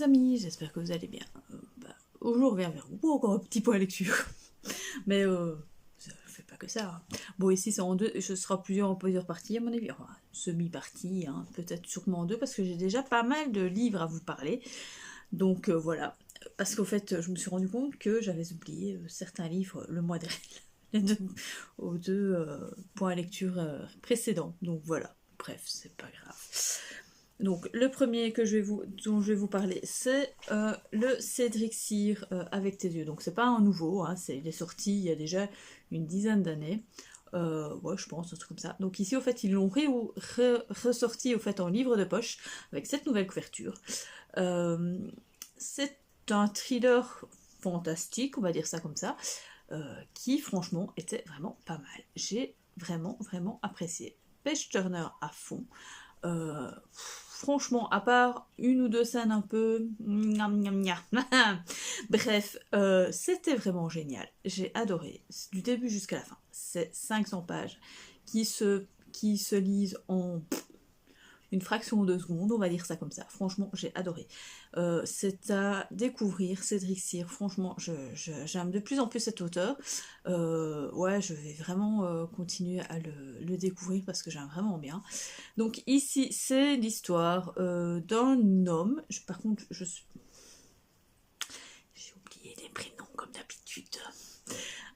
amis, j'espère que vous allez bien. Aujourd'hui, on revient vers vous, encore un petit point lecture. Mais ça fait pas que ça. Bon, ici, c'est en deux, ce sera en plusieurs parties, à mon avis. Enfin, semi-partie, hein, peut-être sûrement en deux, parce que j'ai déjà pas mal de livres à vous parler. Donc voilà. Parce qu'au fait, je me suis rendu compte que j'avais oublié certains livres le mois dernier, aux deux points lecture précédents. Donc voilà. Bref, c'est pas grave. Donc le premier dont je vais vous parler, c'est le Cédric Cyr avec tes yeux. Donc c'est pas un nouveau, hein, il est sorti il y a déjà une dizaine d'années. Ouais, je pense, un truc comme ça. Donc ici, au fait, ils l'ont ressorti au fait en livre de poche avec cette nouvelle couverture. C'est un thriller fantastique, on va dire ça comme ça, qui franchement était vraiment pas mal. J'ai vraiment apprécié. Page Turner à fond. Franchement, à part une ou deux scènes un peu... Bref, c'était vraiment génial. J'ai adoré, du début jusqu'à la fin. C'est 500 pages qui se lisent en une fraction de seconde, on va dire ça comme ça. Franchement, j'ai adoré. C'est à découvrir, Cédric Cyr. Franchement, j'aime de plus en plus cet auteur. Ouais, je vais vraiment continuer à le découvrir parce que j'aime vraiment bien. Donc ici, c'est l'histoire d'un homme. Par contre, j'ai oublié les prénoms comme d'habitude.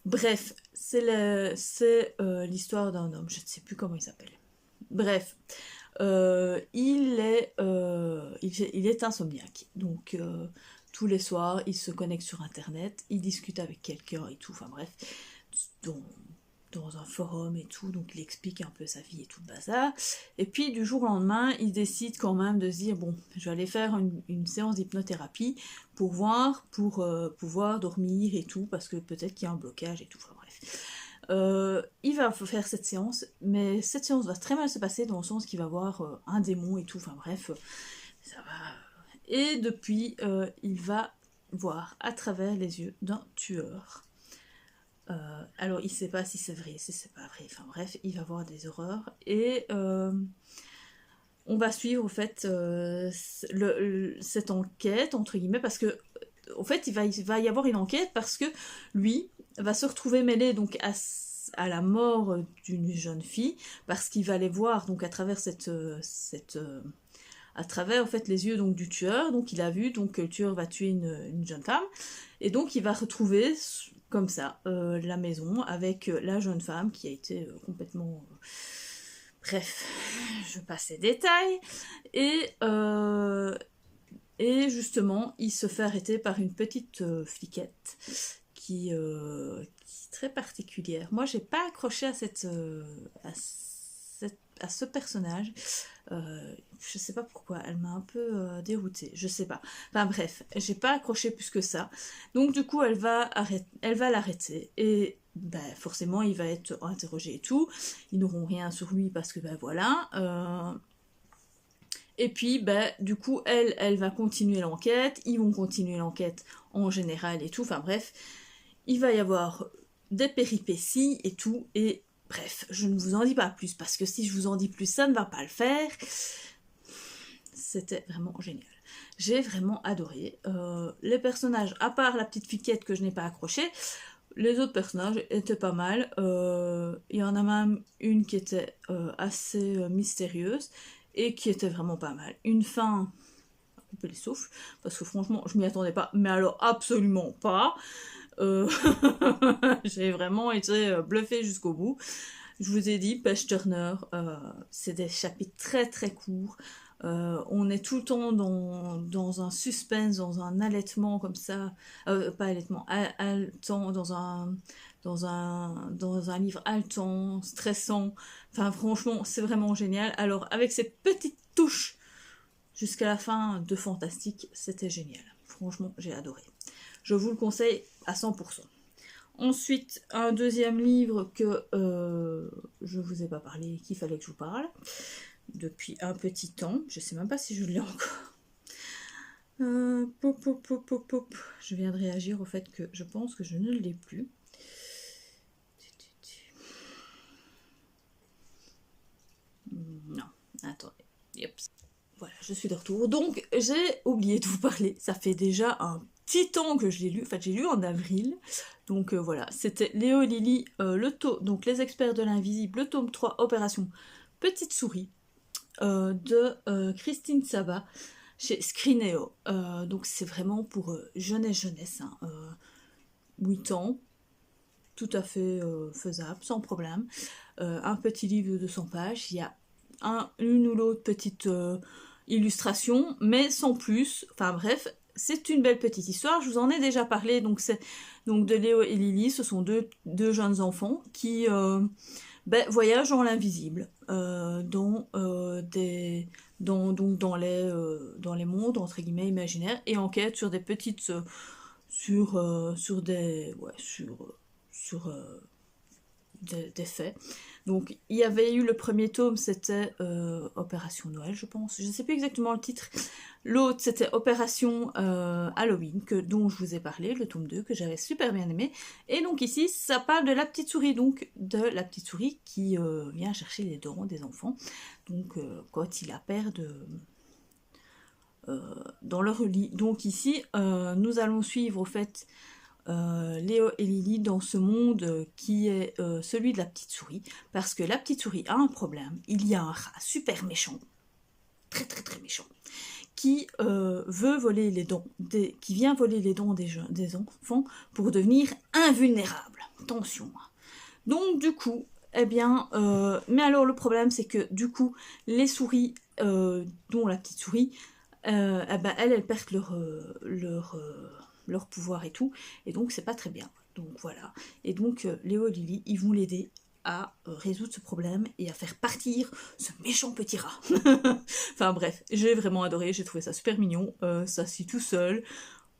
Bref, c'est l'histoire d'un homme. Je ne sais plus comment il s'appelle. Bref, il est insomniaque. Donc tous les soirs, il se connecte sur internet, il discute avec quelqu'un et tout. Enfin bref, dans un forum et tout, donc il explique un peu sa vie et tout le bazar. Et puis du jour au lendemain, il décide quand même de se dire bon, je vais aller faire une séance d'hypnothérapie pour pouvoir dormir et tout, parce que peut-être qu'il y a un blocage et tout. Enfin bref. Il va faire cette séance, mais cette séance va très mal se passer dans le sens qu'il va voir un démon et tout. Enfin bref, ça va. Et depuis, il va voir à travers les yeux d'un tueur. Alors, il ne sait pas si c'est vrai, si c'est pas vrai. Enfin bref, il va voir des horreurs. Et on va suivre, au fait, cette enquête, entre guillemets, parce que, au fait, il va y avoir une enquête parce que lui va se retrouver mêlé donc à la mort d'une jeune fille, parce qu'il va aller voir donc à travers à travers en fait les yeux donc du tueur, donc il a vu donc que le tueur va tuer une jeune femme, et donc il va retrouver comme ça la maison avec la jeune femme qui a été complètement bref, je passe les détails, et justement il se fait arrêter par une petite fliquette qui est très particulière. Moi j'ai pas accroché à à ce personnage. Je sais pas pourquoi, elle m'a un peu déroutée, je sais pas. Enfin bref, j'ai pas accroché plus que ça. Donc du coup, elle va l'arrêter et ben, forcément, il va être interrogé et tout. Ils n'auront rien sur lui parce que ben voilà. Et puis, ben, du coup, elle va continuer l'enquête. Ils vont continuer l'enquête en général et tout. Enfin bref, il va y avoir des péripéties et tout. Et bref, je ne vous en dis pas plus, parce que si je vous en dis plus, ça ne va pas le faire. C'était vraiment génial. J'ai vraiment adoré. Les personnages, à part la petite fillette que je n'ai pas accrochée, les autres personnages étaient pas mal. Il y en a même une qui était assez mystérieuse et qui était vraiment pas mal. Une fin à couper les souffles, parce que franchement, je m'y attendais pas, mais alors absolument pas. J'ai vraiment été bluffée jusqu'au bout. Je vous ai dit, Page Turner, c'est des chapitres très très courts. On est tout le temps dans un suspense, dans un allaitement comme ça, pas allaitement, haletant, dans un livre haletant, stressant. Enfin, franchement, c'est vraiment génial. Alors, avec ces petites touches jusqu'à la fin de fantastique, c'était génial. Franchement, j'ai adoré. Je vous le conseille à 100%. Ensuite, un deuxième livre que je vous ai pas parlé, qu'il fallait que je vous parle depuis un petit temps. Je sais même pas si je l'ai encore. Je viens de réagir au fait que je pense que je ne l'ai plus. Non, attendez. Yep. voilà, je suis de retour. Donc, j'ai oublié de vous parler. Ça fait déjà un petit temps que je l'ai lu. En fait, j'ai lu en avril. Donc, voilà. C'était Léo et Lily, donc Les Experts de l'Invisible, le tome 3, Opération Petite Souris, de Christine Sabat, chez Scrineo. Donc, c'est vraiment pour jeunesse, hein, 8 ans. Tout à fait faisable, sans problème. Un petit livre de 200 pages. Il y a une ou l'autre petite illustration, mais sans plus. Enfin bref, c'est une belle petite histoire. Je vous en ai déjà parlé. Donc c'est donc de Léo et Lily. Ce sont deux jeunes enfants qui voyagent dans l'invisible, dans les mondes entre guillemets imaginaires, et enquêtent sur des petites sur des faits. Donc il y avait eu le premier tome, c'était Opération Noël, je pense. Je ne sais plus exactement le titre. L'autre, c'était Opération Halloween, dont je vous ai parlé, le tome 2, que j'avais super bien aimé. Et donc ici, ça parle de la petite souris, donc de la petite souris qui vient chercher les dents des enfants. Donc quand il la perd dans leur lit. Donc ici, nous allons suivre au fait Léo et Lily dans ce monde qui est celui de la petite souris, parce que la petite souris a un problème. Il y a un rat super méchant, très très très méchant, qui veut voler les dents, qui vient voler les dents des enfants pour devenir invulnérable. Attention. Donc du coup, eh bien, mais alors le problème c'est que du coup, les souris, dont la petite souris, elles perdent leur pouvoir et tout, et donc c'est pas très bien. Donc voilà. Et donc Léo et Lily, ils vont l'aider à résoudre ce problème et à faire partir ce méchant petit rat. Enfin bref, j'ai vraiment adoré, j'ai trouvé ça super mignon, ça se lit tout seul.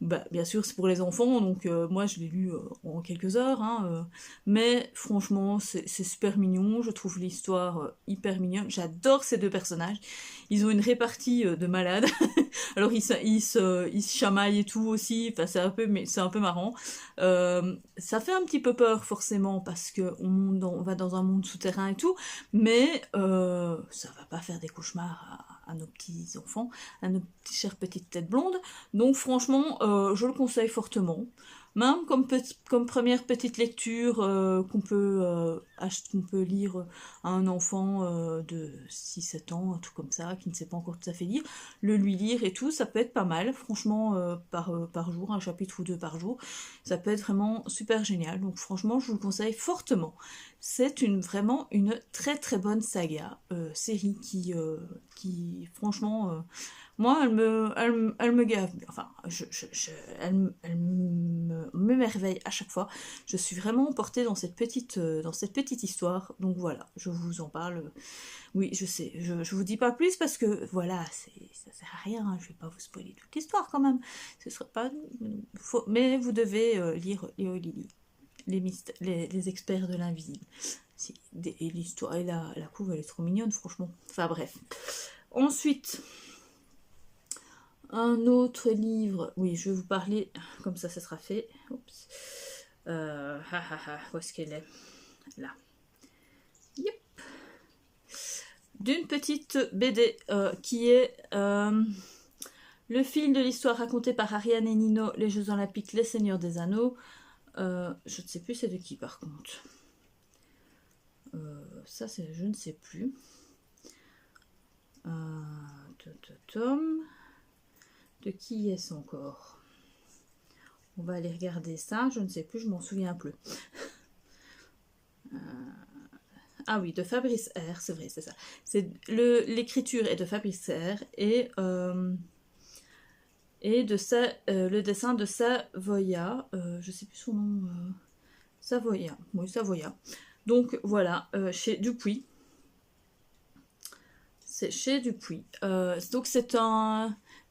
Bah, bien sûr, c'est pour les enfants, donc moi je l'ai lu en quelques heures, hein, mais franchement, c'est super mignon. Je trouve l'histoire hyper mignonne. J'adore ces deux personnages. Ils ont une répartie de malades. Alors ils se chamaillent et tout aussi. Enfin, c'est un peu marrant. Ça fait un petit peu peur forcément parce que on va dans un monde souterrain et tout, mais ça va pas faire des cauchemars à nos petits enfants, à nos chères petites têtes blondes. Donc franchement, je le conseille fortement. Même comme première petite lecture qu'on peut lire à un enfant de 6-7 ans, un truc comme ça, qui ne sait pas encore tout à fait lire, lui lire et tout, ça peut être pas mal, franchement, par jour, un chapitre ou deux par jour, ça peut être vraiment super génial. Donc franchement, je vous le conseille fortement. C'est vraiment une très très bonne saga, série qui franchement... moi, elle me gave. Enfin, elle m'émerveille à chaque fois. Je suis vraiment portée dans cette petite histoire. Donc voilà, je vous en parle. Oui, je sais, je vous dis pas plus parce que voilà, ça sert à rien. Hein, je vais pas vous spoiler toute l'histoire quand même. Ce serait pas. Mais vous devez lire Léo et Lily, les experts de l'invisible. Et l'histoire et la couve, elle est trop mignonne, franchement. Enfin bref. Ensuite. Un autre livre, oui, je vais vous parler, comme ça sera fait. Oups. Où est-ce qu'elle est? Là. Yep. D'une petite BD qui est le fil de l'histoire racontée par Ariane et Nino, Les Jeux Olympiques, Les Seigneurs des Anneaux. Je ne sais plus c'est de qui par contre. Ça, je ne sais plus. De qui est-ce encore? On va aller regarder ça, je ne sais plus, je m'en souviens plus. Ah oui, de Fabrice R, c'est vrai, c'est ça. L'écriture est de Fabrice R et le dessin de Savoya, je ne sais plus son nom, Savoya, oui, Savoya. Donc voilà, chez Dupuis. C'est chez Dupuis. Donc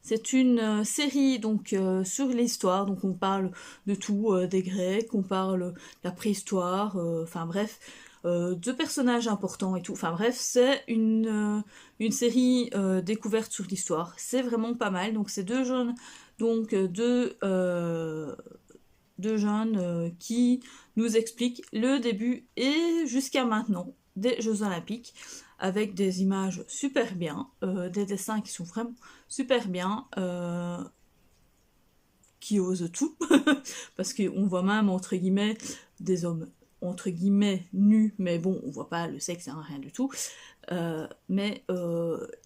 c'est une série donc sur l'histoire, donc on parle de tout, des Grecs, on parle de la préhistoire, enfin bref, de personnages importants et tout. Enfin bref, c'est une série découverte sur l'histoire. C'est vraiment pas mal. Donc c'est deux jeunes, donc deux jeunes qui nous expliquent le début et jusqu'à maintenant des Jeux Olympiques. avec des images super bien, des dessins qui sont vraiment super bien, qui osent tout, parce qu'on voit même, entre guillemets, des hommes, entre guillemets, nus, mais bon, on voit pas le sexe, hein, rien du tout, mais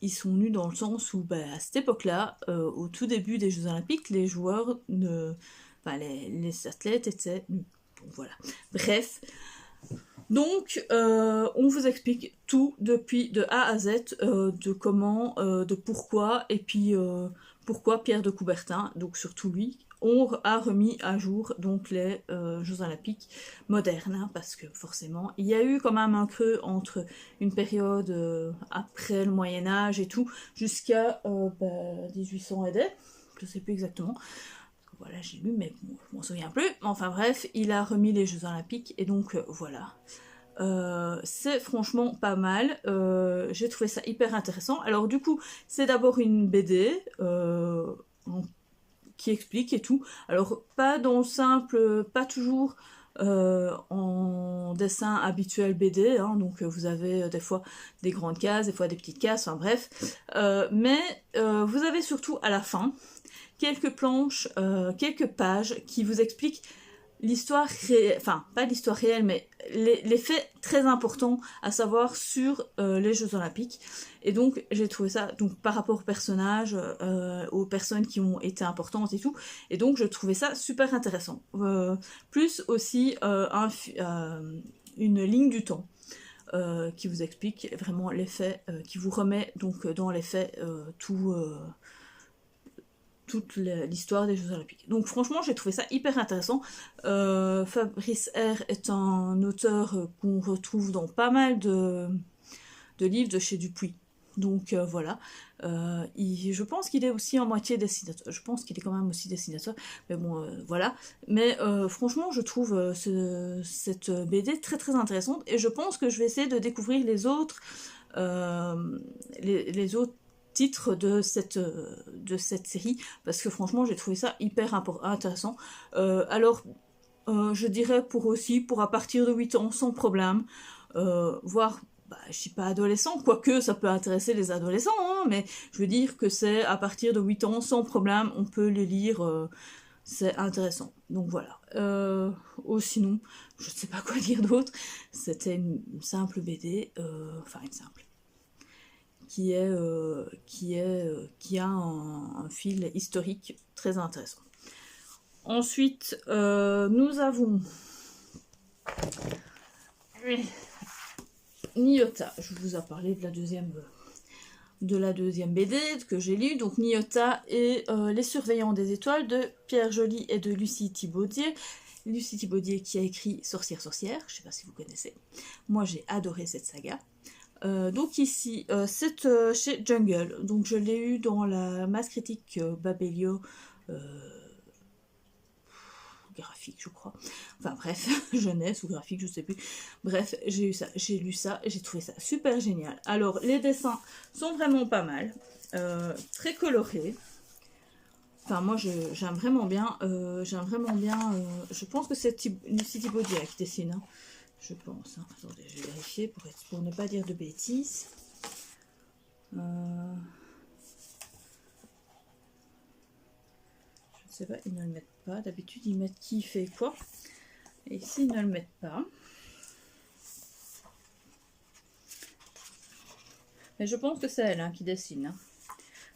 ils sont nus dans le sens où, à cette époque-là, au tout début des Jeux Olympiques, les joueurs enfin, les athlètes étaient nus. Donc voilà. Bref. Donc, on vous explique tout depuis de A à Z, de comment, de pourquoi, et puis pourquoi Pierre de Coubertin, donc surtout lui, a remis à jour donc les Jeux Olympiques modernes, hein, parce que forcément, il y a eu quand même un creux entre une période après le Moyen-Âge et tout, jusqu'à 1800 et des, je sais plus exactement. Voilà, j'ai lu, mais bon, je m'en souviens plus. Enfin bref, il a remis les Jeux Olympiques, et donc voilà. C'est franchement pas mal. J'ai trouvé ça hyper intéressant. Alors du coup, c'est d'abord une BD qui explique et tout. Alors pas dans le simple, pas toujours en dessin habituel BD, hein, donc vous avez des fois des grandes cases, des fois des petites cases, enfin bref. Mais vous avez surtout à la fin quelques planches, quelques pages qui vous expliquent l'histoire réelle, enfin pas l'histoire réelle, mais les faits très importants à savoir sur les Jeux Olympiques. Et donc j'ai trouvé ça, donc par rapport aux personnages, aux personnes qui ont été importantes et tout, et donc je trouvais ça super intéressant. Plus aussi une ligne du temps. Qui vous explique vraiment les faits, qui vous remet donc dans les faits toute l'histoire des Jeux Olympiques. Donc franchement, j'ai trouvé ça hyper intéressant. Fabrice R est un auteur qu'on retrouve dans pas mal de livres de chez Dupuis. Donc voilà. Je pense qu'il est aussi en moitié dessinateur. Je pense qu'il est quand même aussi dessinateur. Mais bon, voilà. Mais franchement, je trouve cette BD très très intéressante. Et je pense que je vais essayer de découvrir les autres titres de cette série, parce que franchement j'ai trouvé ça hyper intéressant. Alors je dirais pour à partir de 8 ans sans problème, voire je suis pas adolescent, quoique ça peut intéresser les adolescents, hein, mais je veux dire que c'est à partir de 8 ans sans problème, on peut les lire, c'est intéressant. Donc voilà. Sinon, je ne sais pas quoi dire d'autre. C'était une simple BD, enfin une simple, qui a un fil historique très intéressant. Ensuite, nous avons Nyota. Je vous ai parlé de la deuxième BD que j'ai lue, donc Nyota et Les Surveillants des Étoiles de Pierre Joly et de Lucie Thibaudier. Lucie Thibaudier qui a écrit Sorcière, je sais pas si vous connaissez. Moi j'ai adoré cette saga. Donc ici, c'est chez Jungle, donc je l'ai eu dans la masse critique Babelio graphique, je crois. Enfin bref, jeunesse ou graphique, je sais plus. Bref, j'ai lu ça, j'ai trouvé ça super génial. Alors, les dessins sont vraiment pas mal, très colorés. Enfin, moi, j'aime vraiment bien. Je pense que c'est Lucie Thibaudier qui dessine. Hein. Je pense. Hein. Attendez, je vais vérifier pour ne pas dire de bêtises. Je ne sais pas, ils ne le mettent pas. D'habitude, ils mettent qui fait quoi. Et ici, ils ne le mettent pas. Mais je pense que c'est elle qui dessine. Hein.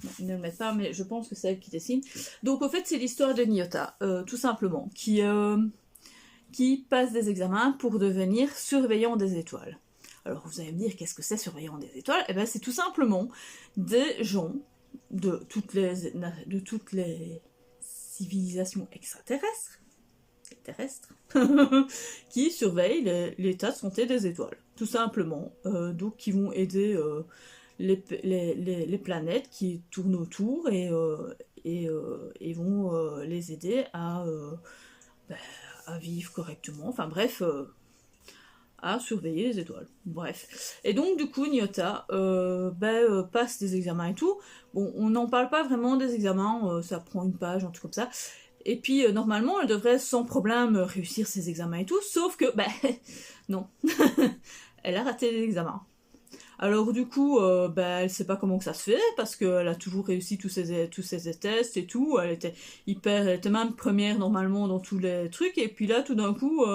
Non, ils ne le mettent pas, mais je pense que c'est elle qui dessine. Donc, au fait, c'est l'histoire de Nyota, tout simplement, qui passe des examens pour devenir surveillant des étoiles. Alors vous allez me dire, qu'est-ce que c'est surveillant des étoiles? Eh bien c'est tout simplement des gens de toutes les civilisations extraterrestres, terrestres, qui surveillent l'état de santé des étoiles. Tout simplement. Donc qui vont aider les planètes qui tournent autour et vont les aider à vivre correctement, enfin bref, à surveiller les étoiles. Bref. Et donc du coup, Nyota passe des examens et tout. Bon, on n'en parle pas vraiment des examens, ça prend une page, un truc comme ça. Et puis normalement, elle devrait sans problème réussir ses examens et tout, sauf que, non. Elle a raté les examens. Alors du coup, elle sait pas comment que ça se fait, parce qu'elle a toujours réussi tous ses tests et tout, elle était même première normalement dans tous les trucs, et puis là tout d'un coup,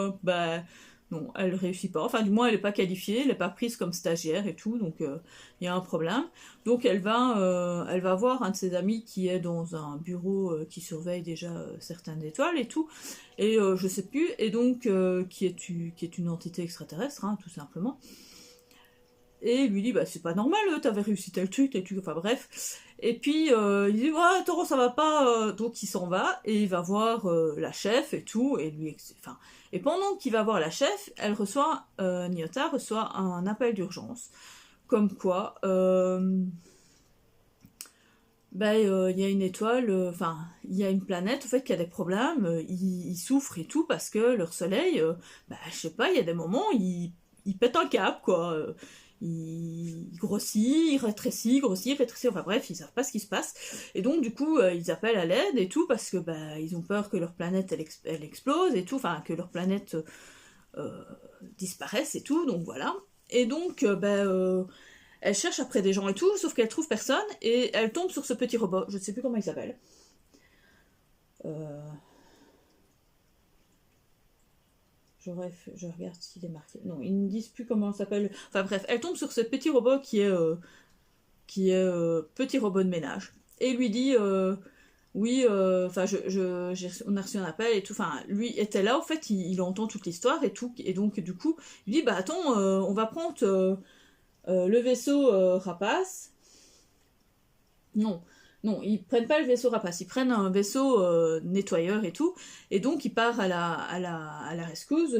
non, elle réussit pas, enfin du moins elle est pas qualifiée, elle est pas prise comme stagiaire et tout, donc il y a un problème. Donc elle va voir un de ses amis qui est dans un bureau qui surveille déjà certaines étoiles et tout, et je sais plus, et donc qui est une entité extraterrestre, hein, tout simplement. Et il lui dit, bah c'est pas normal, t'avais réussi tel truc, enfin bref. Et puis il dit, ouais, Taureau, ça va pas, donc il s'en va, et il va voir la chef et tout, et enfin, et pendant qu'il va voir la chef, Nyota reçoit un appel d'urgence, comme quoi, il y a une étoile, enfin, il y a une planète, en fait, qui a des problèmes, ils souffrent et tout, parce que leur soleil, je sais pas, il y a des moments, il pète un câble, quoi. Il grossit, rétrécit, enfin bref, ils savent pas ce qui se passe. Et donc, du coup, ils appellent à l'aide et tout, parce que, ils ont peur que leur planète, elle explose et tout, enfin, que leur planète disparaisse et tout, donc voilà. Et donc, elle cherche après des gens et tout, sauf qu'elle trouve personne, et elle tombe sur ce petit robot, je ne sais plus comment il s'appelle. Je regarde s'il est marqué. Non, ils ne disent plus comment il s'appelle. Enfin bref, elle tombe sur ce petit robot qui est petit robot de ménage. Et il lui dit, oui, enfin, on a reçu un appel et tout. Enfin, lui était là, en fait, il entend toute l'histoire et tout. Et donc, du coup, il dit, bah attends, on va prendre le vaisseau Rapace. Non, non, ils prennent pas le vaisseau Rapace, ils prennent un vaisseau nettoyeur et tout, et donc ils partent à la rescousse de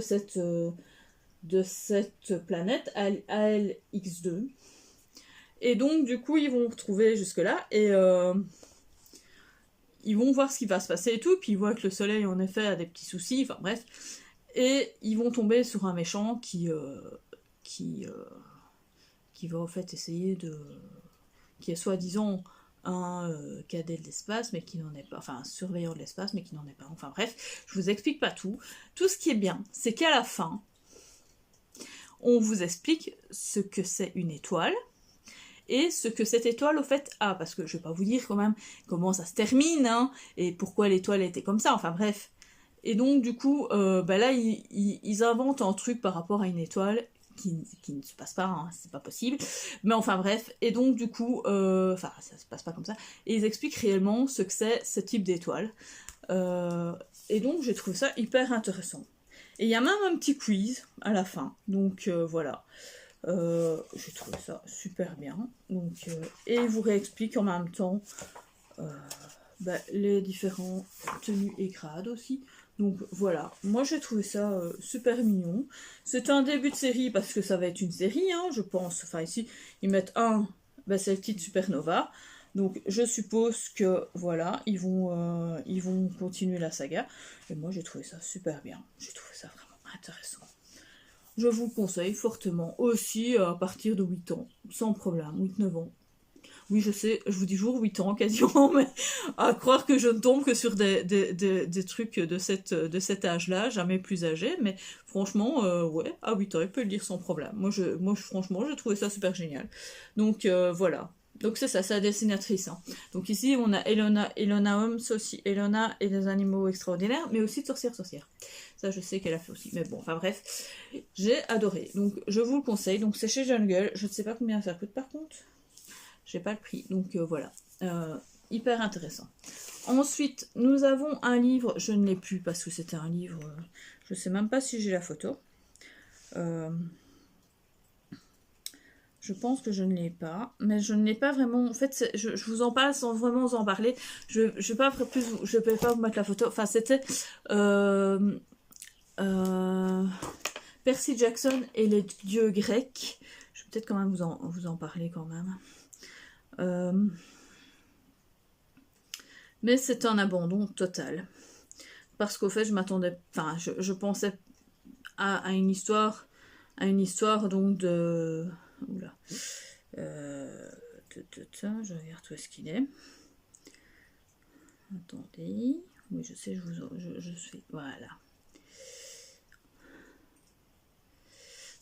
cette planète ALX2. Et donc du coup ils vont retrouver jusque-là, et ils vont voir ce qui va se passer et tout, puis ils voient que le soleil en effet a des petits soucis, enfin bref, et ils vont tomber sur un méchant qui va en fait essayer de... qui est soi-disant un cadet de l'espace, mais qui n'en est pas, enfin un surveillant de l'espace, mais qui n'en est pas. Enfin bref, je vous explique pas tout. Tout ce qui est bien, c'est qu'à la fin, on vous explique ce que c'est une étoile, et ce que cette étoile au fait a, parce que je vais pas vous dire quand même comment ça se termine, hein, et pourquoi l'étoile était comme ça, enfin bref. Et donc du coup, là, ils inventent un truc par rapport à une étoile, qui ne se passe pas, hein, c'est pas possible. Mais enfin bref, et donc du coup, ça se passe pas comme ça. Et ils expliquent réellement ce que c'est ce type d'étoile. Et donc j'ai trouvé ça hyper intéressant. Et il y a même un petit quiz à la fin. Donc voilà. J'ai trouvé ça super bien. Donc, et il vous réexplique en même temps les différents tenues et grades aussi. Donc voilà, moi j'ai trouvé ça super mignon. C'est un début de série parce que ça va être une série, hein, je pense. Enfin ici, ils mettent c'est le titre Supernova. Donc je suppose que voilà, ils vont continuer la saga. Et moi j'ai trouvé ça super bien. J'ai trouvé ça vraiment intéressant. Je vous conseille fortement aussi à partir de 8 ans, sans problème, 8-9 ans. Oui, je sais, je vous dis jour 8 ans quasiment, mais à croire que je ne tombe que sur des trucs de cet âge-là, jamais plus âgé, mais franchement, ouais, à 8 ans, il peut le lire sans problème. Franchement, j'ai trouvé ça super génial. Donc, voilà. Donc c'est ça, c'est la dessinatrice. Hein. Donc ici, on a Elona Holmes aussi, Elona et les animaux extraordinaires, mais aussi de sorcière. Ça, je sais qu'elle a fait aussi. Mais bon, enfin bref, j'ai adoré. Donc je vous le conseille. Donc c'est chez Jungle. Je ne sais pas combien ça coûte par contre. J'ai pas le prix, donc voilà. Hyper intéressant. Ensuite, nous avons un livre, je ne l'ai plus parce que c'était un livre, je sais même pas si j'ai la photo. Je pense que je ne l'ai pas, mais je ne l'ai pas vraiment. En fait, je vous en parle sans vraiment vous en parler. Je vais pas vous mettre la photo. Enfin, c'était Percy Jackson et les dieux grecs. Je vais peut-être quand même vous en parler quand même. Mais c'est un abandon total. Parce qu'au fait, je m'attendais... Enfin, je pensais à une histoire... donc de... Oula. Je regarde où est-ce qu'il est. Attendez. Oui, je sais, je suis... Voilà.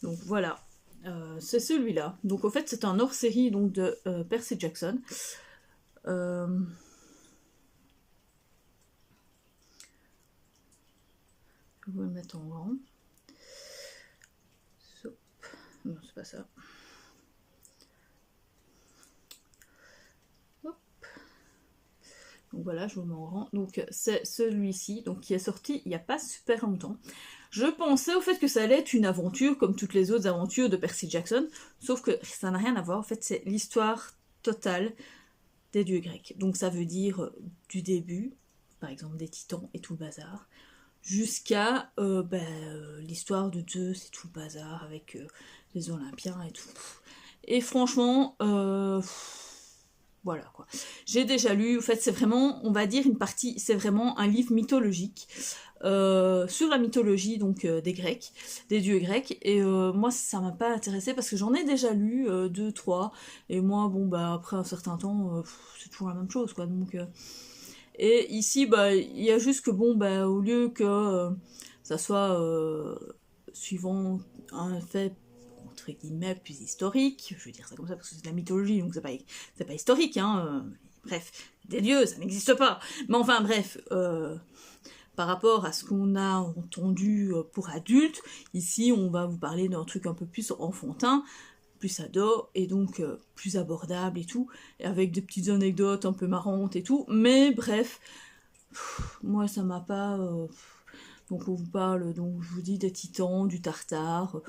Donc voilà. C'est celui-là. Donc, au fait, c'est un hors-série donc de Percy Jackson. Je vais vous le mettre en grand. Non, c'est pas ça. Hop. Donc voilà, je vous mets en grand. Donc c'est celui-ci, donc qui est sorti il n'y a pas super longtemps. Je pensais au fait que ça allait être une aventure comme toutes les autres aventures de Percy Jackson, sauf que ça n'a rien à voir. En fait, c'est l'histoire totale des dieux grecs. Donc ça veut dire du début, par exemple des titans et tout le bazar, jusqu'à l'histoire de Zeus et tout le bazar avec les Olympiens et tout. Et franchement, voilà quoi. J'ai déjà lu, en fait c'est vraiment, on va dire une partie, c'est vraiment un livre mythologique sur la mythologie donc des Grecs, des dieux grecs. Et moi ça m'a pas intéressé parce que j'en ai déjà lu 2, 3. Et moi bon bah après un certain temps, c'est toujours la même chose quoi. Donc et ici, bah, il y a juste que, bon, bah, au lieu que ça soit suivant un fait, entre guillemets, plus historique, je veux dire ça comme ça parce que c'est de la mythologie, donc c'est pas historique, hein. Bref, des dieux, ça n'existe pas. Mais enfin, bref, par rapport à ce qu'on a entendu pour adultes, ici, on va vous parler d'un truc un peu plus enfantin, plus ado et donc plus abordable et tout, et avec des petites anecdotes un peu marrantes et tout, mais bref, moi ça m'a pas... donc on vous parle, donc je vous dis des titans, du Tartare,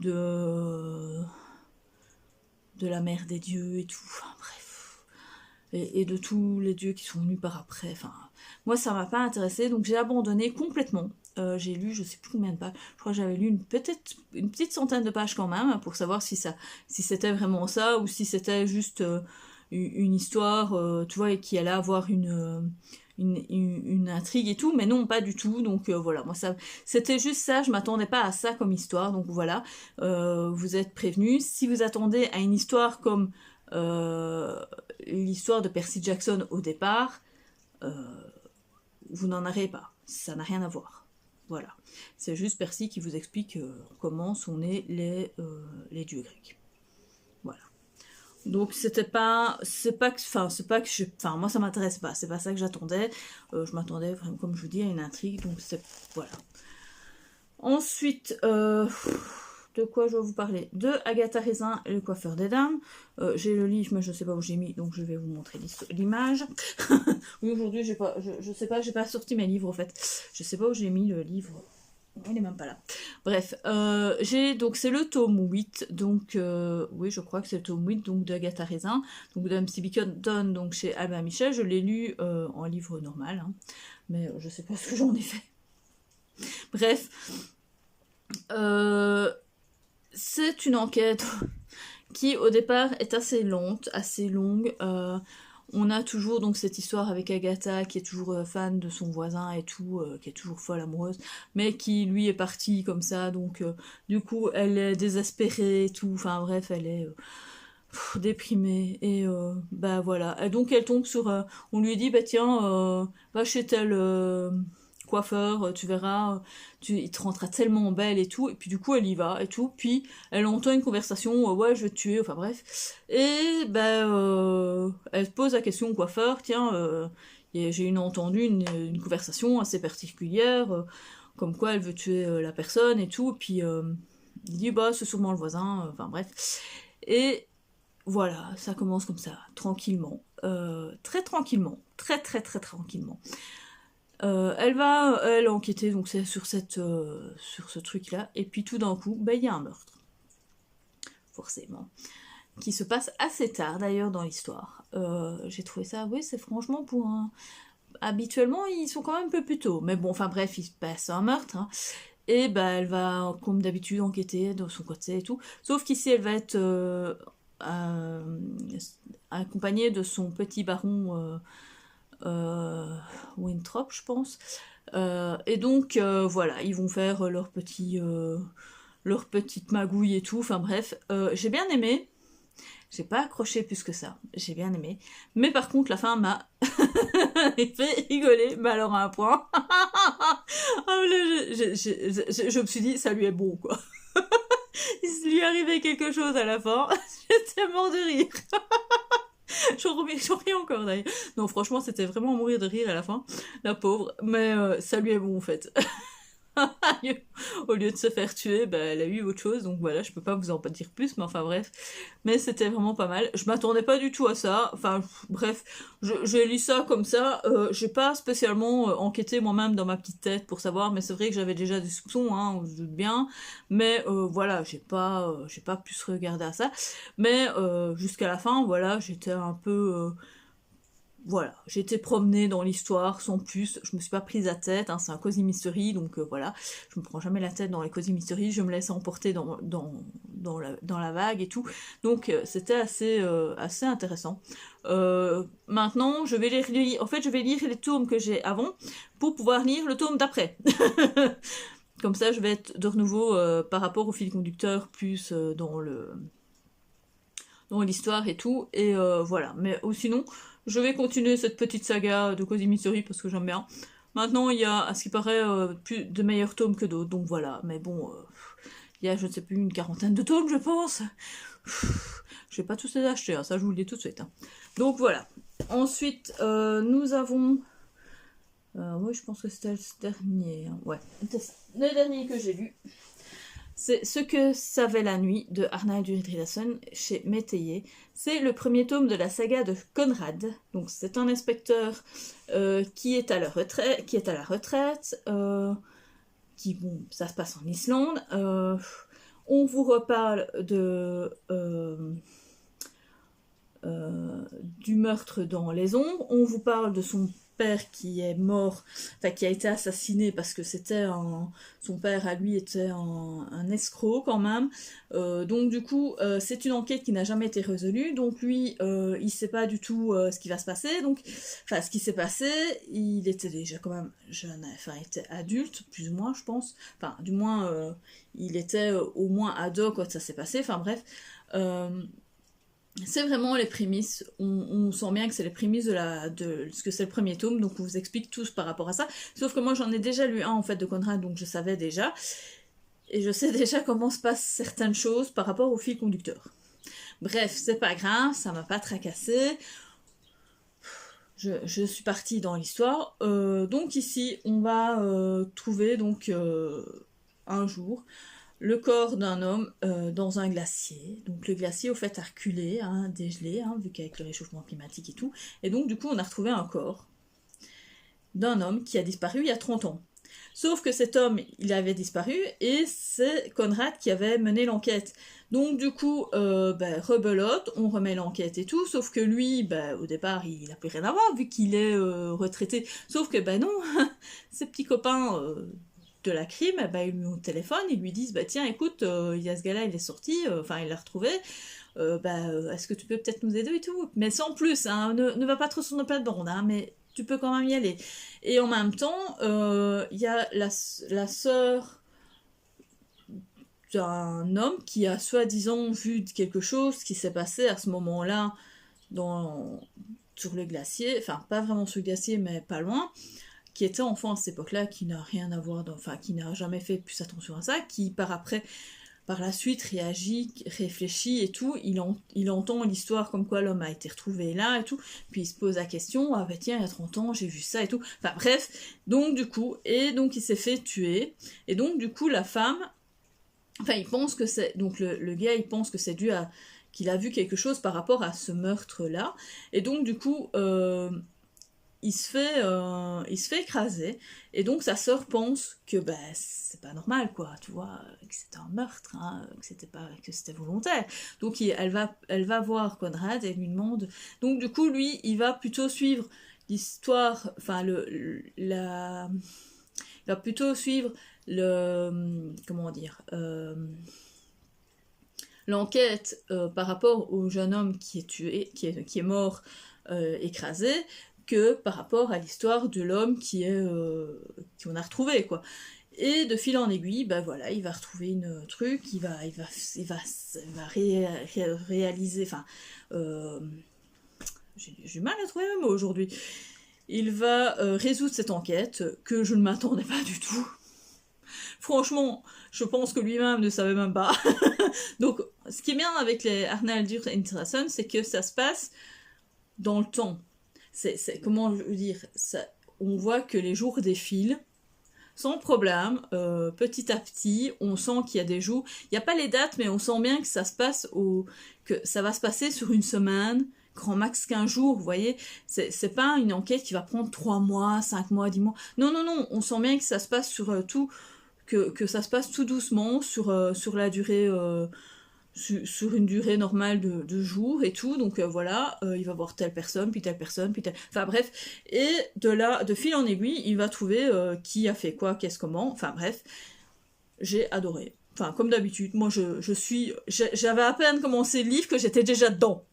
de la mère des dieux et tout, enfin bref, et de tous les dieux qui sont venus par après, enfin, moi ça m'a pas intéressé, donc j'ai abandonné complètement. J'ai lu, je sais plus combien de pages, je crois que j'avais lu peut-être une petite centaine de pages quand même, pour savoir si c'était vraiment ça, ou si c'était juste une histoire, tu vois, et qui allait avoir une intrigue et tout, mais non, pas du tout, donc voilà, moi ça, c'était juste ça, je m'attendais pas à ça comme histoire, donc voilà, vous êtes prévenus, si vous attendez à une histoire comme l'histoire de Percy Jackson au départ, vous n'en aurez pas, ça n'a rien à voir. Voilà, c'est juste Percy qui vous explique comment sont nés les dieux grecs. Voilà. Donc c'est pas que moi ça m'intéresse pas, c'est pas ça que j'attendais. Je m'attendais vraiment, comme je vous dis, à une intrigue, donc c'est voilà. Ensuite, de quoi je vais vous parler? De Agatha Raisin et le coiffeur des dames. J'ai le livre, mais je sais pas où j'ai mis, donc je vais vous montrer l'image. Oui, aujourd'hui, je sais pas, j'ai pas sorti mes livres en fait. Je sais pas où j'ai mis le livre. Il est même pas là. Bref, donc c'est le tome 8, donc oui, je crois que c'est le tome 8, donc d'Agatha Raisin, donc de MC Bicton, donc chez Albin Michel. Je l'ai lu en livre normal, hein, mais je sais pas ce que j'en ai fait. Bref, c'est une enquête qui au départ est assez lente, assez longue. On a toujours donc cette histoire avec Agatha qui est toujours fan de son voisin et tout, qui est toujours folle amoureuse, mais qui lui est parti comme ça, donc du coup elle est désespérée et tout, enfin bref, elle est déprimée et bah voilà. Et donc elle tombe sur, on lui dit bah tiens, va chez tel coiffeur, tu verras, il te rendra tellement belle et tout, et puis du coup elle y va et tout, puis elle entend une conversation, ouais je vais te tuer, enfin bref, et elle pose la question au coiffeur, tiens, j'ai entendu une conversation assez particulière, comme quoi elle veut tuer la personne et tout, et puis il dit bah c'est sûrement le voisin, enfin bref, et voilà, ça commence comme ça, tranquillement, très tranquillement, très très très tranquillement. Elle va, enquêter donc c'est sur ce truc-là, et puis tout d'un coup, il y a un meurtre, forcément, qui se passe assez tard d'ailleurs dans l'histoire. J'ai trouvé ça, oui, c'est franchement pour un... Habituellement, ils sont quand même un peu plus tôt, mais bon, enfin bref, il se passe un meurtre, hein, et elle va, comme d'habitude, enquêter de son côté et tout, sauf qu'ici, elle va être accompagnée de son petit baron... Winthrop, je pense. Et donc, voilà, ils vont faire leur petite magouille et tout. Enfin bref, j'ai bien aimé. J'ai pas accroché plus que ça. J'ai bien aimé. Mais par contre, la fin m'a fait rigoler. Mais alors à un point. Je me suis dit, ça lui est bon, quoi. lui arrivait quelque chose à la fin, j'étais mort de rire. J'en ris encore d'ailleurs. Non, franchement, c'était vraiment mourir de rire à la fin, la pauvre. Mais ça lui est bon en fait. Au lieu de se faire tuer, bah, elle a eu autre chose, donc voilà, je peux pas vous en dire plus, mais enfin bref. Mais c'était vraiment pas mal. Je m'attendais pas du tout à ça. Enfin, bref, j'ai lu ça comme ça. J'ai pas spécialement enquêté moi-même dans ma petite tête pour savoir, mais c'est vrai que j'avais déjà des soupçons, hein, on se doute bien. Mais voilà, j'ai pas pu se regarder à ça. Mais jusqu'à la fin, voilà, j'étais un peu voilà, j'ai été promenée dans l'histoire sans plus, je me suis pas prise la tête, hein, c'est un cosy mystery, donc voilà, je me prends jamais la tête dans les cosy mystery, je me laisse emporter dans la vague et tout, donc c'était assez intéressant. Maintenant, je vais lire, en fait, je vais lire les tomes que j'ai avant pour pouvoir lire le tome d'après. Comme ça, je vais être de nouveau par rapport au fil conducteur plus dans l'histoire et tout, et voilà. Mais sinon, je vais continuer cette petite saga de Cosy Mystery parce que j'aime bien. Maintenant, il y a, à ce qui paraît, plus de meilleurs tomes que d'autres, donc voilà. Mais bon, il y a, je ne sais plus, une quarantaine de tomes, je pense. Je vais pas tous les acheter, hein, ça je vous le dis tout de suite. Hein. Donc voilà. Ensuite, nous avons... oui, je pense que c'était le dernier. Hein. Ouais, le dernier que j'ai lu. C'est Ce que savait la nuit de Arnald Uridrason chez Métayer. C'est le premier tome de la saga de Conrad. Donc c'est un inspecteur qui est à la retraite, bon, ça se passe en Islande. On vous reparle du meurtre dans les ombres. On vous parle de son père qui est mort, enfin qui a été assassiné parce que son père à lui était un escroc quand même. Donc du coup, c'est une enquête qui n'a jamais été résolue. Donc lui, il sait pas du tout ce qui va se passer. Donc, enfin, ce qui s'est passé, il était déjà quand même jeune, enfin, il était adulte, plus ou moins, je pense. Enfin, du moins, il était au moins ado quand ça s'est passé. Enfin bref. C'est vraiment les prémices, on sent bien que c'est les prémices de ce que c'est le premier tome, donc on vous explique tous par rapport à ça, sauf que moi j'en ai déjà lu un en fait de Conrad, donc je savais déjà, et je sais déjà comment se passent certaines choses par rapport au fil conducteur. Bref, c'est pas grave, ça m'a pas tracassé, je suis partie dans l'histoire, donc ici on va trouver donc un jour le corps d'un homme dans un glacier. Donc le glacier au fait a reculé, hein, dégelé, hein, vu qu'avec le réchauffement climatique et tout. Et donc du coup on a retrouvé un corps d'un homme qui a disparu il y a 30 ans. Sauf que cet homme, il avait disparu et c'est Conrad qui avait mené l'enquête. Donc du coup, rebelote, on remet l'enquête et tout, sauf que lui, au départ, il n'a plus rien à voir vu qu'il est retraité. Sauf que non, ses petits copains... de la crime, ils lui ont téléphone, ils lui disent tiens écoute, il y a ce gars-là, il est sorti, enfin il l'a retrouvé, est-ce que tu peux peut-être nous aider et tout, mais sans plus, hein, ne va pas trop sur nos plates-bandes, hein, mais tu peux quand même y aller. Et en même temps, il y a la sœur d'un homme qui a soi-disant vu quelque chose qui s'est passé à ce moment-là sur le glacier, enfin pas vraiment sur le glacier mais pas loin, qui était enfant à cette époque-là, qui n'a rien à voir, enfin qui n'a jamais fait plus attention à ça, qui par la suite réagit, réfléchit et tout, il entend l'histoire comme quoi l'homme a été retrouvé là et tout, puis il se pose la question, ah tiens, il y a 30 ans, j'ai vu ça et tout, enfin bref, donc du coup, et donc il s'est fait tuer, et donc du coup la femme, enfin il pense que c'est, donc le gars il pense que c'est dû à, qu'il a vu quelque chose par rapport à ce meurtre-là, et donc du coup, il se fait écraser, et donc sa sœur pense que c'est pas normal quoi, tu vois, que c'était un meurtre, hein, que c'était volontaire. Donc elle va voir Conrad et lui demande. Donc du coup lui il va plutôt suivre l'histoire, enfin il va plutôt suivre comment dire, l'enquête par rapport au jeune homme qui est tué, qui est mort écrasé, que par rapport à l'histoire de l'homme qu'on a retrouvé quoi. Et de fil en aiguille, voilà, il va retrouver une truc, il va réaliser, enfin, j'ai du mal à trouver mes mots aujourd'hui. Il va résoudre cette enquête que je ne m'attendais pas du tout. Franchement, je pense que lui-même ne savait même pas. Donc, ce qui est bien avec les Arnaldur Interson, c'est que ça se passe dans le temps. Comment je veux dire, on voit que les jours défilent, sans problème, petit à petit, on sent qu'il y a des jours, il n'y a pas les dates, mais on sent bien que ça se passe que ça va se passer sur une semaine, grand max 15 jours, vous voyez, c'est pas une enquête qui va prendre 3 mois, 5 mois, 10 mois, non, on sent bien que ça se passe sur tout, que ça se passe tout doucement, sur la durée, sur une durée normale de jours et tout, donc voilà, il va voir telle personne, puis telle personne, puis telle... Enfin bref, et de là, de fil en aiguille, il va trouver qui a fait quoi, qu'est-ce, comment, enfin bref, j'ai adoré. Enfin, comme d'habitude, moi j'avais à peine commencé le livre que j'étais déjà dedans,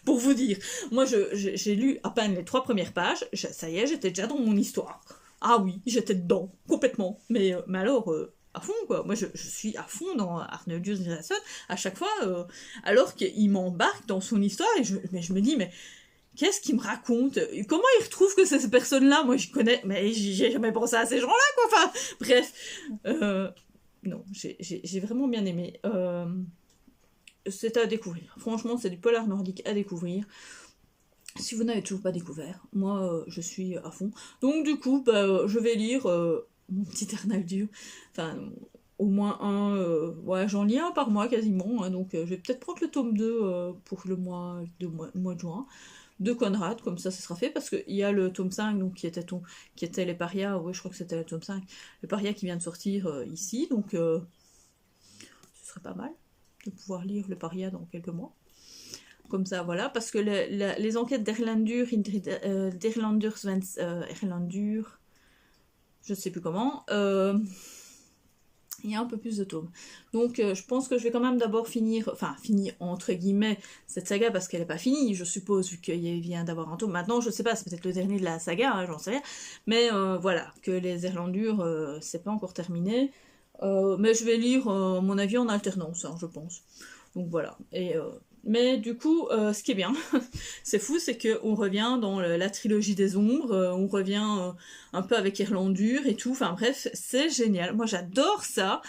pour vous dire. Moi j'ai lu à peine les 3 premières pages, ça y est, j'étais déjà dans mon histoire. Ah oui, j'étais dedans, complètement. Mais alors... à fond quoi, moi je suis à fond dans Arnaldur Indridason à chaque fois, alors qu'il m'embarque dans son histoire et je me dis mais qu'est-ce qu'il me raconte, comment il retrouve que c'est ces personnes-là, moi je connais, mais j'ai jamais pensé à ces gens-là quoi, enfin bref, non, j'ai vraiment bien aimé, c'est à découvrir, franchement c'est du polar nordique à découvrir. Si vous n'avez toujours pas découvert, moi je suis à fond, donc du coup je vais lire mon petit Arnaldur, enfin au moins un, ouais j'en lis un par mois quasiment, hein, donc je vais peut-être prendre le tome 2 pour le mois de juin, de Conrad, comme ça sera fait, parce qu'il y a le tome 5, donc qui était les parias, oui je crois que c'était le tome 5, les parias qui vient de sortir ici, donc ce serait pas mal de pouvoir lire le paria dans quelques mois. Comme ça, voilà, parce que les enquêtes d'Erlendur, Erlendur, je ne sais plus comment, il y a un peu plus de tomes. Donc je pense que je vais quand même d'abord finir entre guillemets cette saga parce qu'elle n'est pas finie, je suppose, vu qu'il vient d'avoir un tome. Maintenant, je sais pas, c'est peut-être le dernier de la saga, hein, j'en sais rien. Mais voilà, que les Erlendur, c'est pas encore terminé. Mais je vais lire, à mon avis, en alternance, hein, je pense. Donc voilà. Mais du coup, ce qui est bien, c'est fou, c'est qu'on revient dans la trilogie des ombres, on revient un peu avec Erlendur et tout, enfin bref, c'est génial. Moi j'adore ça,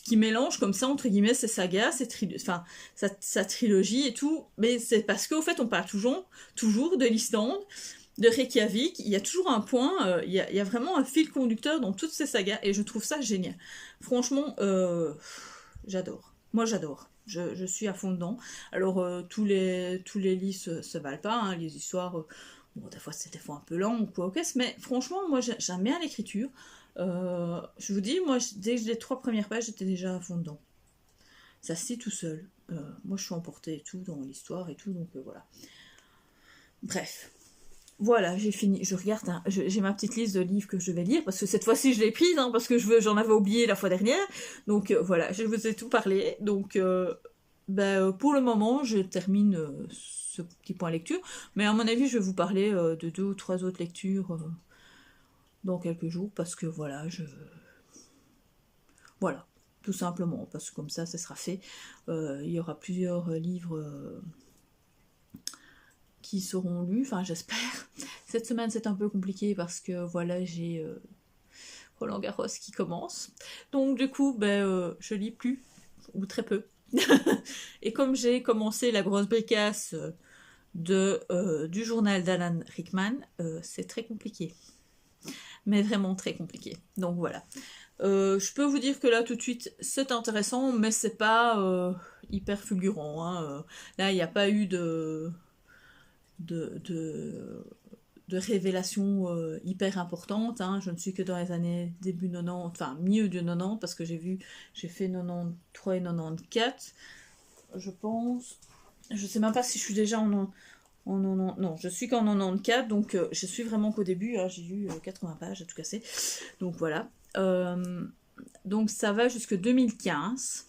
qui mélange comme ça, entre guillemets, ses sagas, sa trilogie et tout, mais c'est parce qu'au fait on parle toujours de l'Islande, de Reykjavik, il y a toujours un point, il y a vraiment un fil conducteur dans toutes ces sagas, et je trouve ça génial. Franchement, j'adore. Moi j'adore. Je suis à fond dedans. Alors, tous les livres se valent pas, hein, les histoires, bon, des fois c'est un peu lent ou quoi, ok, mais franchement, moi j'aime bien l'écriture. Je vous dis, moi, dès que j'ai les 3 premières pages, j'étais déjà à fond dedans. Ça se lit tout seul. Moi, je suis emportée et tout dans l'histoire et tout, donc voilà. Bref. Voilà, j'ai fini. Je regarde, hein, j'ai ma petite liste de livres que je vais lire, parce que cette fois-ci je l'ai prise, hein, parce que j'en avais oublié la fois dernière. Donc voilà, je vous ai tout parlé. Donc pour le moment, je termine ce petit point lecture. Mais à mon avis, je vais vous parler de 2 ou 3 autres lectures dans quelques jours, parce que voilà, Voilà, tout simplement, parce que comme ça sera fait. Il y aura plusieurs livres... qui seront lus, enfin j'espère. Cette semaine c'est un peu compliqué parce que voilà, j'ai Roland Garros qui commence. Donc du coup, je lis plus, ou très peu. Et comme j'ai commencé la grosse bricasse du journal d'Alan Rickman, c'est très compliqué. Mais vraiment très compliqué. Donc voilà. Je peux vous dire que là tout de suite c'est intéressant, mais c'est pas hyper fulgurant. Hein. Là il n'y a pas eu de révélations hyper importantes. Hein. Je ne suis que dans les années début 90, enfin milieu du 90, parce que j'ai fait 93 et 94, je pense. Je sais même pas si je suis déjà en non, je suis qu'en 94, donc je suis vraiment qu'au début, hein, j'ai lu 80 pages à tout casser. Donc voilà. Donc ça va jusque 2015.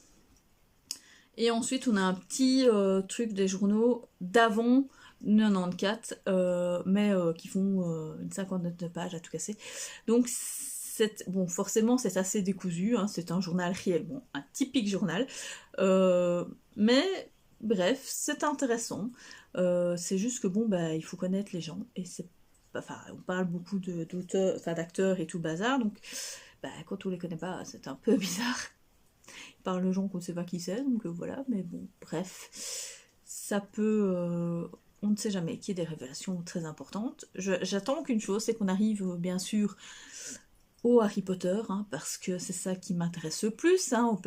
Et ensuite, on a un petit truc des journaux d'avant 94, mais qui font une 59 de pages à tout casser. Donc, bon, forcément, c'est assez décousu, hein, c'est un journal réel, bon, un typique journal, mais bref, c'est intéressant. C'est juste que, bon, il faut connaître les gens, et on parle beaucoup d'acteurs et tout bazar, donc quand on les connaît pas, c'est un peu bizarre. Ils parlent de gens qu'on ne sait pas qui c'est, donc voilà, mais bon, bref. Ça peut... on ne sait jamais qu'il y ait des révélations très importantes. J'attends qu'une chose, c'est qu'on arrive, bien sûr, au Harry Potter, hein, parce que c'est ça qui m'intéresse le plus, hein, au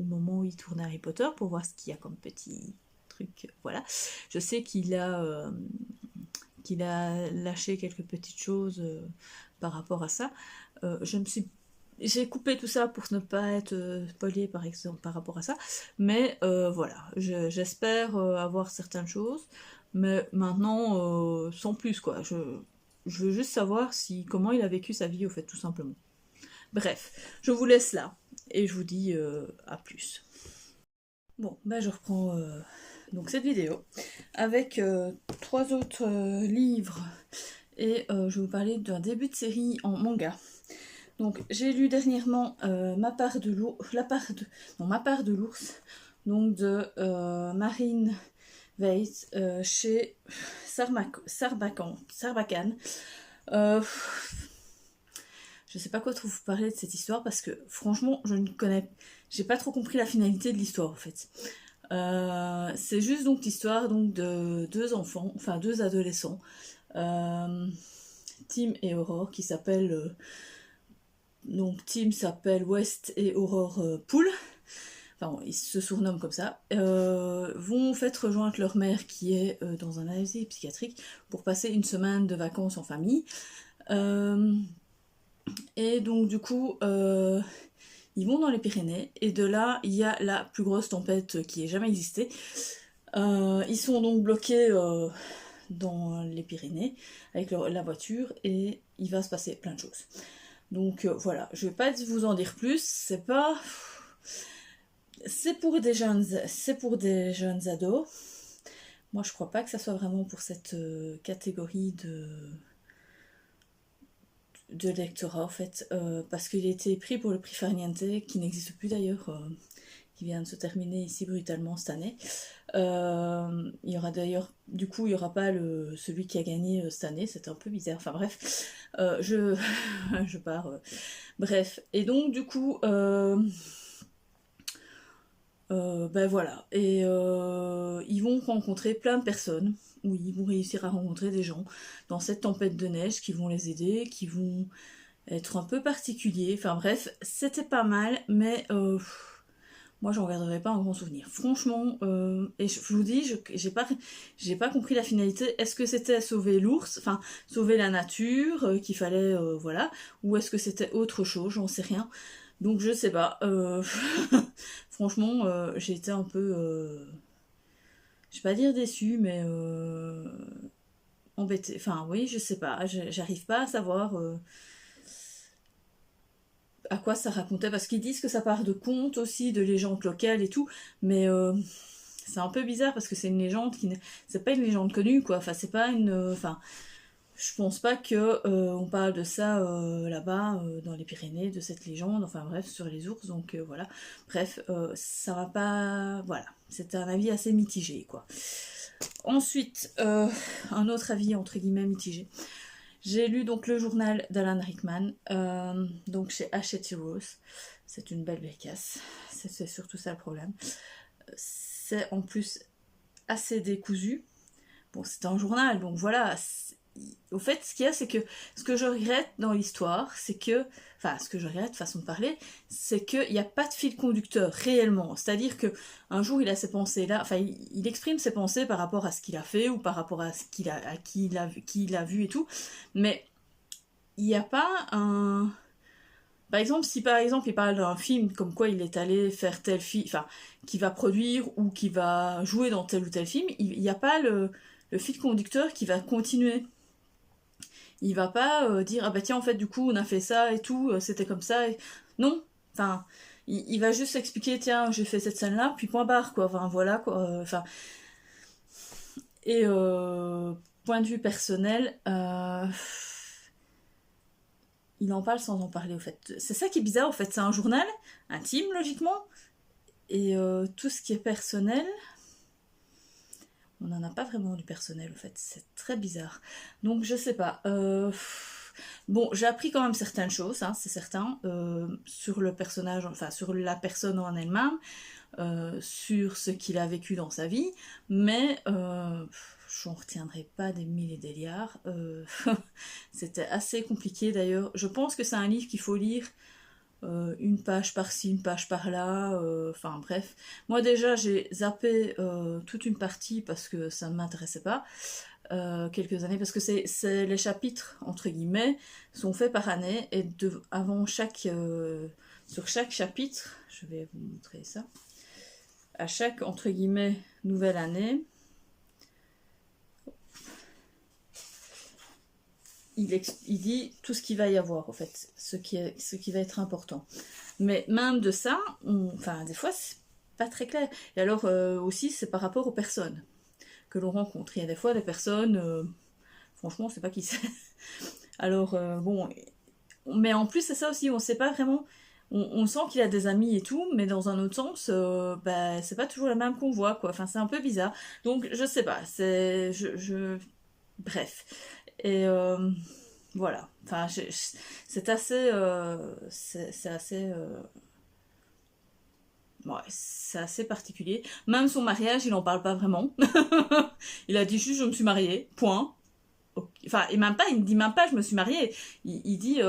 moment où il tournait Harry Potter, pour voir ce qu'il y a comme petit truc, voilà. Je sais qu'il a lâché quelques petites choses par rapport à ça. J'ai coupé tout ça pour ne pas être spoilée par exemple par rapport à ça, mais voilà, j'espère avoir certaines choses, mais maintenant sans plus quoi. Je veux juste savoir comment il a vécu sa vie au fait tout simplement. Bref, je vous laisse là et je vous dis à plus. Bon, je reprends donc cette vidéo avec 3 autres livres et je vais vous parler d'un début de série en manga. Donc j'ai lu dernièrement Ma part de l'ours, donc de Marine Weiss chez Sarbacane. Je sais pas quoi trop vous parler de cette histoire parce que franchement j'ai pas trop compris la finalité de l'histoire en fait. C'est juste donc l'histoire donc de 2 enfants, enfin 2 adolescents, Tim et Aurore, qui s'appellent donc Tim s'appelle West et Aurore Poole, enfin bon, ils se surnomment comme ça, vont en fait rejoindre leur mère qui est dans un asile psychiatrique pour passer une semaine de vacances en famille. Et donc du coup, ils vont dans les Pyrénées, et de là, il y a la plus grosse tempête qui ait jamais existé. Ils sont donc bloqués dans les Pyrénées avec la voiture, et il va se passer plein de choses. Donc voilà, je vais pas vous en dire plus, c'est pour des jeunes ados. Moi je crois pas que ça soit vraiment pour cette catégorie de lectorat en fait, parce qu'il a été pris pour le prix Farniente, qui n'existe plus d'ailleurs, qui vient de se terminer ici brutalement cette année. Il y aura d'ailleurs, du coup, il y aura pas celui qui a gagné cette année, c'était un peu bizarre. Enfin bref, je pars. Bref, et donc du coup, voilà, et ils vont rencontrer plein de personnes. Oui, ils vont réussir à rencontrer des gens dans cette tempête de neige qui vont les aider, qui vont être un peu particuliers. Enfin bref, c'était pas mal, mais moi j'en garderai pas un grand souvenir. Franchement, et je vous dis, j'ai pas compris la finalité. Est-ce que c'était sauver l'ours, enfin sauver la nature, qu'il fallait, voilà, ou est-ce que c'était autre chose, j'en sais rien. Donc je sais pas. Franchement, j'ai été un peu, je vais pas dire déçue, mais embêtée. Enfin oui, je sais pas, j'arrive pas à savoir à quoi ça racontait, parce qu'ils disent que ça part de contes aussi, de légendes locales et tout, mais c'est un peu bizarre parce que c'est une légende c'est pas une légende connue quoi, enfin c'est pas une, enfin je pense pas que on parle de ça là-bas dans les Pyrénées, de cette légende, enfin bref, sur les ours, donc voilà, bref, ça va pas, voilà, c'était un avis assez mitigé quoi. Ensuite, un autre avis entre guillemets mitigé. J'ai lu donc le journal d'Alan Rickman, donc chez Hachette Heroes. C'est une belle bécasse, c'est surtout ça le problème. C'est en plus assez décousu. Bon, c'est un journal, donc voilà. Au fait, ce qu'il y a, c'est que ce que je regrette dans l'histoire, c'est que, enfin, ce que je regrette, façon de parler, c'est qu'il n'y a pas de fil conducteur réellement. C'est-à-dire que un jour, il a ces pensées-là, enfin, il exprime ses pensées par rapport à ce qu'il a fait ou par rapport à qui il a vu et tout, mais il n'y a pas un. Par exemple, si par exemple il parle d'un film comme quoi il est allé faire tel film, enfin, qui va produire ou qui va jouer dans tel ou tel film, il n'y a pas le fil conducteur qui va continuer. Il va pas dire ah bah tiens en fait du coup on a fait ça et tout, c'était comme ça. Non, enfin il va juste expliquer tiens j'ai fait cette scène là puis point barre quoi. Enfin voilà quoi. Enfin et point de vue personnel. Il en parle sans en parler au fait. C'est ça qui est bizarre au fait, c'est un journal intime logiquement, et tout ce qui est personnel, on n'en a pas vraiment du personnel au fait, c'est très bizarre. Donc je sais pas, bon, j'ai appris quand même certaines choses, hein, c'est certain, sur le personnage, enfin sur la personne en elle-même, sur ce qu'il a vécu dans sa vie, mais j'en retiendrai pas des mille et des liards. C'était assez compliqué d'ailleurs. Je pense que c'est un livre qu'il faut lire une page par-ci, une page par-là, enfin bref. Moi déjà j'ai zappé toute une partie parce que ça ne m'intéressait pas, quelques années, parce que c'est les chapitres, entre guillemets, sont faits par année, et avant sur chaque chapitre, je vais vous montrer ça, à chaque, entre guillemets, nouvelle année, il dit tout ce qu'il va y avoir, en fait, ce qui va être important. Mais même de ça, enfin, des fois, c'est pas très clair. Et alors, aussi, c'est par rapport aux personnes que l'on rencontre. Il y a des fois des personnes, franchement, on sait pas qui c'est. Alors, bon, mais en plus, c'est ça aussi, on sait pas vraiment. On sent qu'il a des amis et tout, mais dans un autre sens, bah, c'est pas toujours la même qu'on voit, quoi. Enfin, c'est un peu bizarre. Donc, je sais pas, bref. Et voilà. Enfin, c'est assez. C'est assez. Ouais, c'est assez particulier. Même son mariage, il en parle pas vraiment. Il a dit juste je me suis mariée, point. Enfin, et même pas, il ne dit même pas je me suis mariée. Il dit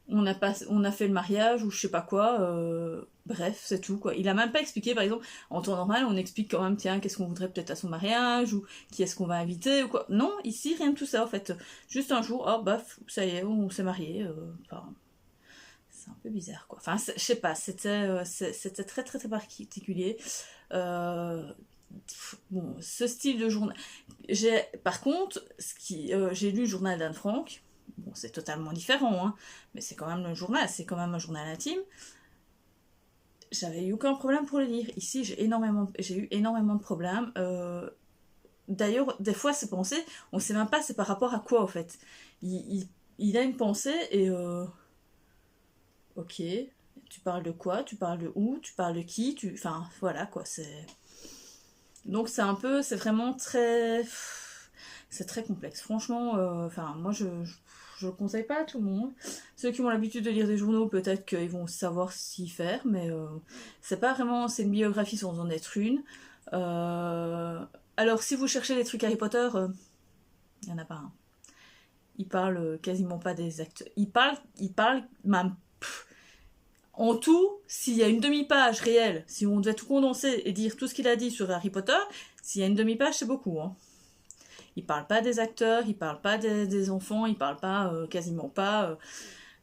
on a fait le mariage ou je sais pas quoi. Bref, c'est tout quoi. Il a même pas expliqué, par exemple, en temps normal, on explique quand même, tiens, qu'est-ce qu'on voudrait peut-être à son mariage, ou qui est-ce qu'on va inviter, ou quoi. Non, ici, rien de tout ça en fait. Juste un jour, oh baf, ça y est, on s'est marié. Enfin, c'est un peu bizarre quoi. Enfin, je sais pas, c'était très très très particulier. Bon, ce style de journal. Par contre, j'ai lu le journal d'Anne Frank. Bon, c'est totalement différent, hein, mais c'est quand même le journal, c'est quand même un journal intime. J'avais eu aucun problème pour le lire. Ici, j'ai eu énormément de problèmes. D'ailleurs, des fois, ces pensées, on sait même pas c'est par rapport à quoi, en fait. Il a une pensée et... ok, tu parles de quoi, tu parles de où, tu parles de qui, enfin, voilà, quoi, c'est... Donc c'est vraiment très... C'est très complexe. Franchement, enfin, moi, je le conseille pas à tout le monde. Ceux qui ont l'habitude de lire des journaux, peut-être qu'ils vont savoir s'y faire, mais c'est pas vraiment... C'est une biographie sans en être une. Alors, si vous cherchez les trucs Harry Potter, il y en a pas un. Il parle quasiment pas des acteurs. Il parle même... En tout, s'il y a une demi-page réelle, si on devait tout condenser et dire tout ce qu'il a dit sur Harry Potter, s'il y a une demi-page, c'est beaucoup. Hein. Il parle pas des acteurs, il parle pas des enfants, il parle pas, quasiment pas.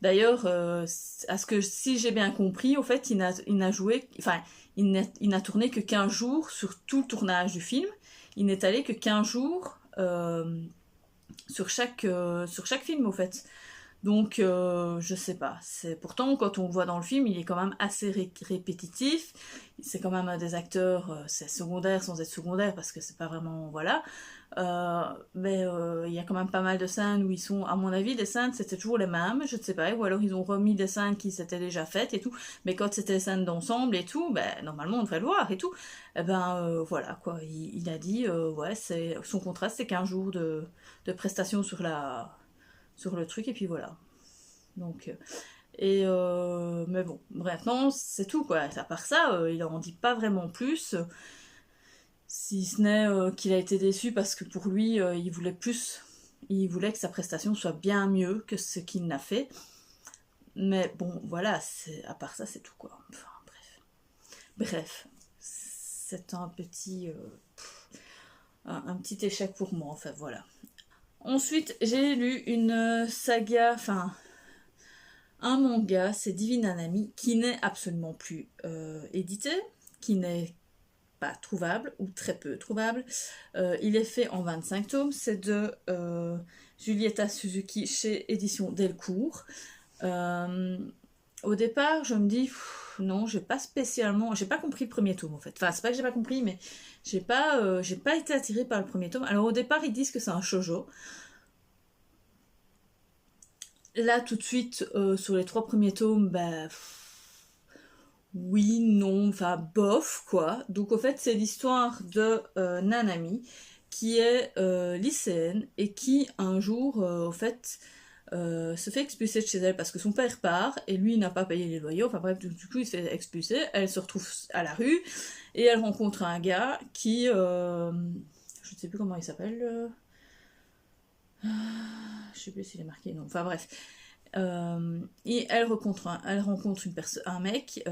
D'ailleurs, si j'ai bien compris, au fait, il n'a joué, enfin, il n'a tourné que 15 jours sur tout le tournage du film. Il n'est allé que 15 jours sur chaque film, au fait. Donc, je sais pas. Pourtant, quand on le voit dans le film, il est quand même assez répétitif. C'est quand même un des acteurs, c'est secondaire sans être secondaire, parce que c'est pas vraiment... Voilà. Mais il y a quand même pas mal de scènes où ils sont... À mon avis, les scènes, c'était toujours les mêmes, je ne sais pas. Ou alors, ils ont remis des scènes qui s'étaient déjà faites et tout. Mais quand c'était des scènes d'ensemble et tout, ben, normalement, on devrait le voir et tout. Et ben, voilà, quoi. Il a dit, ouais, son contrat, c'est 15 jours de prestation sur le truc et puis voilà. Donc mais bon, bref, non, c'est tout quoi. À part ça, il en dit pas vraiment plus, si ce n'est qu'il a été déçu parce que pour lui, il voulait plus, il voulait que sa prestation soit bien mieux que ce qu'il n'a fait. Mais bon, voilà, à part ça, c'est tout quoi. Enfin, bref, c'est un petit échec pour moi, en fait, voilà. Ensuite, j'ai lu une saga, enfin, un manga, c'est Divine Nanami, qui n'est absolument plus édité, qui n'est pas trouvable, ou très peu trouvable. Il est fait en 25 tomes, c'est de Julieta Suzuki chez Édition Delcourt. Au départ, je me dis, non, j'ai pas compris le premier tome en fait. Enfin, c'est pas que j'ai pas compris, mais j'ai pas été attirée par le premier tome. Alors au départ, ils disent que c'est un shoujo. Là, tout de suite, sur les 3 premiers tomes, bah... oui, non, enfin, bof, quoi. Donc, au fait, c'est l'histoire de Nanami, qui est lycéenne et qui un jour, au fait, se fait expulser de chez elle parce que son père part et lui n'a pas payé les loyers, enfin bref, du coup il se fait expulser, elle se retrouve à la rue et elle rencontre un gars qui, je ne sais plus comment il s'appelle, je sais plus s'il est marqué, non, enfin bref, et elle rencontre un mec,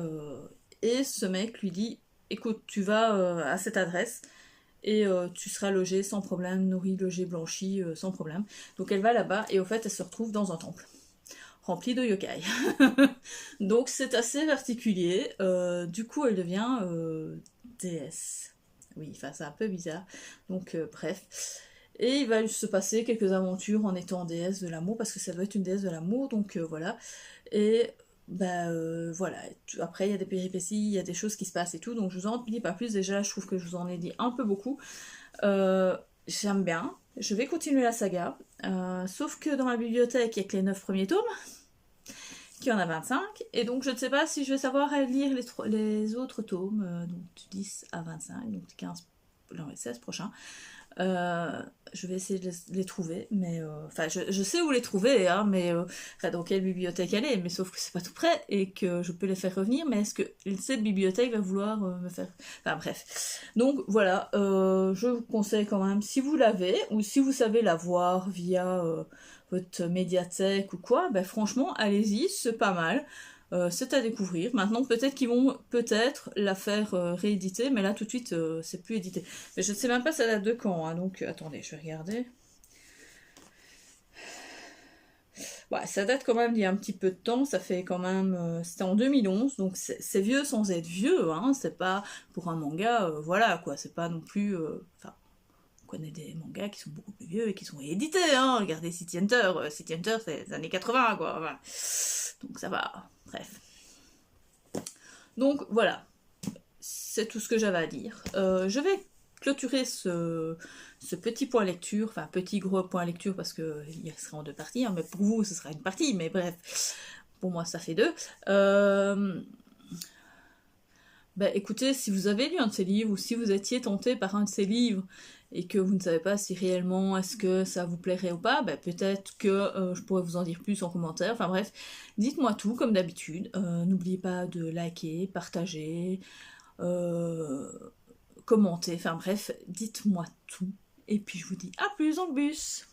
et ce mec lui dit, écoute, tu vas à cette adresse, et tu seras logé sans problème, nourri, logé, blanchi, sans problème. Donc elle va là-bas, et au fait elle se retrouve dans un temple, rempli de yokai. Donc c'est assez particulier, du coup elle devient déesse. Oui, enfin c'est un peu bizarre, donc bref. Et il va se passer quelques aventures en étant déesse de l'amour, parce que ça doit être une déesse de l'amour, donc voilà. Et bah voilà, après il y a des péripéties, il y a des choses qui se passent et tout, donc je vous en dis pas plus, déjà je trouve que je vous en ai dit un peu beaucoup. J'aime bien, je vais continuer la saga, sauf que dans ma bibliothèque il n'y a que les 9 premiers tomes, qu'il y en a 25, et donc je ne sais pas si je vais savoir lire les autres tomes, donc 10 à 25, donc 15, non, 16 prochains. Je vais essayer de les trouver, mais enfin je sais où les trouver, hein, mais enfin, dans quelle bibliothèque elle est, mais sauf que c'est pas tout près et que je peux les faire revenir, mais est-ce que cette bibliothèque va vouloir me faire, enfin bref. Donc voilà, je vous conseille quand même, si vous l'avez ou si vous savez la voir via votre médiathèque ou quoi, ben franchement allez-y, c'est pas mal. C'est à découvrir. Maintenant, peut-être qu'ils vont peut-être la faire rééditer, mais là tout de suite, c'est plus édité. Mais je ne sais même pas ça date de quand, hein, donc attendez, je vais regarder. Ouais, ça date quand même d'il y a un petit peu de temps, ça fait quand même... c'était en 2011, donc c'est vieux sans être vieux, hein, c'est pas pour un manga, voilà quoi, c'est pas non plus... Enfin, on connaît des mangas qui sont beaucoup plus vieux et qui sont réédités, hein, regardez City Hunter, City Hunter c'est les années 80, quoi, voilà. Donc ça va, bref. Donc voilà, c'est tout ce que j'avais à dire. Je vais clôturer ce petit point lecture, enfin petit gros point lecture parce qu'il sera en 2 parties, hein, mais pour vous ce sera une partie, mais bref, pour moi ça fait 2. Bah, écoutez, si vous avez lu un de ces livres ou si vous étiez tenté par un de ces livres et que vous ne savez pas si réellement est-ce que ça vous plairait ou pas, bah, peut-être que je pourrais vous en dire plus en commentaire. Enfin bref, dites-moi tout comme d'habitude. N'oubliez pas de liker, partager, euh, commenter. Enfin bref, dites-moi tout. Et puis je vous dis à plus dans le bus.